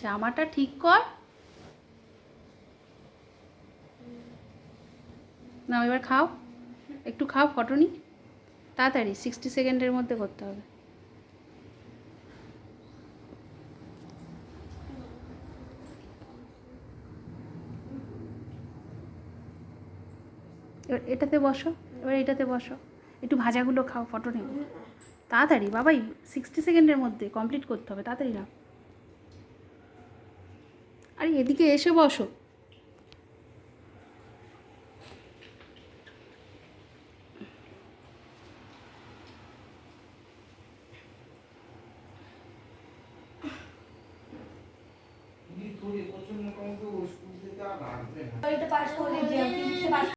জামাটা ঠিক কর। না এবার খাও, একটু খাও, ফটো নি তাড়াতাড়ি, 60 সেকেন্ডের মধ্যে করতে হবে। এবার এটাতে বসো, এবার এটাতে বসো, একটু ভাজাগুলো খাও, ফটো নেব তাড়াতাড়ি বাবাই, 60 সেকেন্ডের মধ্যে কমপ্লিট করতে হবে, তাড়াতাড়ি না। আরে এদিকে এসে বসো। প্রচন্ড কম তো ওষুধ দিতে আর লাগবে না।